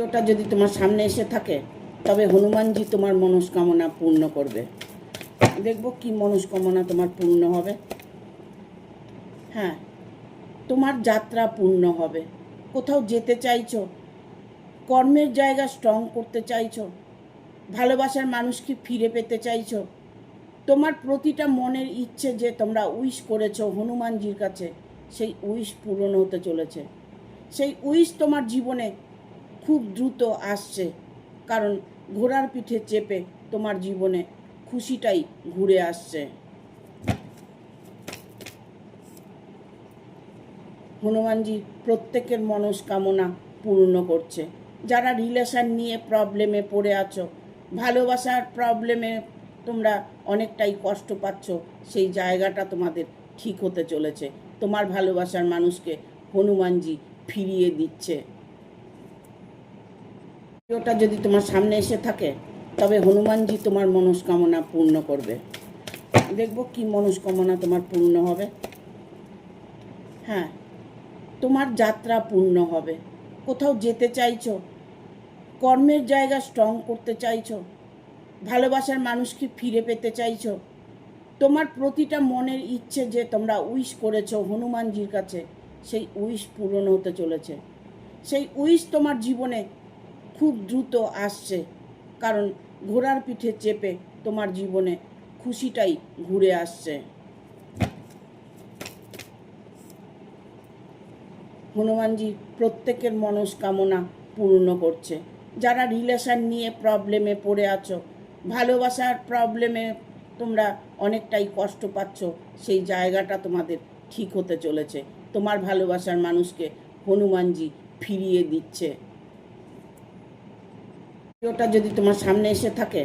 ওটা যদি তোমার সামনে এসে থাকে তবে হনুমানজি তোমার মনস্কামনা পূর্ণ করবে। দেখবো কি মনস্কামনা তোমার পূর্ণ হবে। হ্যাঁ, তোমার যাত্রা পূর্ণ হবে। কোথাও যেতে চাইছো, কর্মের জায়গা স্ট্রং করতে চাইছো, ভালোবাসার মানুষকে ফিরে পেতে চাইছো, তোমার প্রতিটা মনের ইচ্ছে যে তোমরা উইশ করেছো হনুমানজির কাছে, সেই উইশ পূরণ হতে চলেছে। সেই উইশ তোমার জীবনে খুব দ্রুত আসছে, কারণ ঘোড়ার পিঠে চেপে তোমার জীবনে খুশিটাই ঘুরে আসছে। হনুমানজি প্রত্যেকের মনস্কামনা পূর্ণ করছে। যারা রিলেশন নিয়ে প্রবলেমে পড়ে আছো, ভালোবাসার প্রবলেমে তোমরা অনেকটাই কষ্ট পাচ্ছ, সেই জায়গাটা তোমাদের ঠিক হতে চলেছে। তোমার ভালোবাসার মানুষকে হনুমানজি ফিরিয়ে দিচ্ছে। ওটা যদি তোমার সামনে এসে থাকে তবে হনুমানজি তোমার মনস্কামনা পূর্ণ করবে। দেখবো কি মনস্কামনা তোমার পূর্ণ হবে। হ্যাঁ, তোমার যাত্রা পূর্ণ হবে। কোথাও যেতে চাইছো, কর্মের জায়গা স্ট্রং করতে চাইছো, ভালোবাসার মানুষকে ফিরে পেতে চাইছো, তোমার প্রতিটা মনের ইচ্ছে যে তোমরা উইশ করেছো হনুমানজির কাছে, সেই উইশ পূরণ হতে চলেছে। সেই উইশ তোমার জীবনে খুব দ্রুত আসছে, কারণ ঘোড়ার পিঠে চেপে তোমার জীবনে খুশিটাই ঘুরে আসছে। হনুমানজি প্রত্যেকের মনস্কামনা পূর্ণ করছে। যারা রিলেশন নিয়ে প্রবলেমে পড়ে আছো, ভালোবাসার প্রবলেমে তোমরা অনেকটাই কষ্ট পাচ্ছ, সেই জায়গাটা তোমাদের ঠিক হতে চলেছে। তোমার ভালোবাসার মানুষকে হনুমানজি ফিরিয়ে দিচ্ছে। ওটা যদি তোমার সামনে এসে থাকে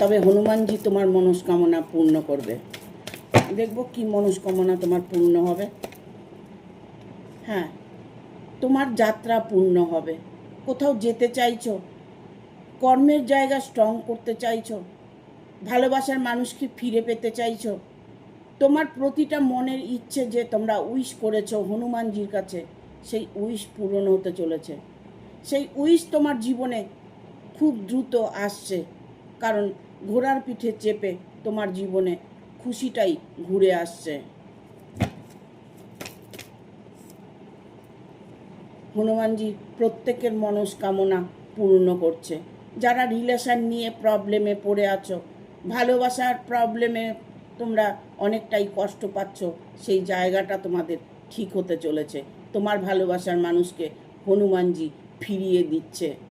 তবে হনুমানজি তোমার মনস্কামনা পূর্ণ করবে। দেখবো কি মনস্কামনা তোমার পূর্ণ হবে। হ্যাঁ, তোমার যাত্রা পূর্ণ হবে। কোথাও যেতে চাইছো, কর্মের জায়গা স্ট্রং করতে চাইছো, ভালোবাসার মানুষকে ফিরে পেতে চাইছো, তোমার প্রতিটা মনের ইচ্ছে যে তোমরা উইশ করেছো হনুমানজির কাছে, সেই উইশ পূরণ হতে চলেছে। সেই উইশ তোমার জীবনে খুব দ্রুত আসছে, কারণ ঘোড়ার পিঠে চেপে তোমার জীবনে খুশিটাই ঘুরে আসছে। হনুমানজি প্রত্যেকের মনস্কামনা পূর্ণ করছে। যারা রিলেশন নিয়ে প্রবলেমে পড়ে আছো, ভালোবাসার প্রবলেমে তোমরা অনেকটাই কষ্ট পাচ্ছ, সেই জায়গাটা তোমাদের ঠিক হতে চলেছে। তোমার ভালোবাসার মানুষকে হনুমানজি ফিরিয়ে দিচ্ছে।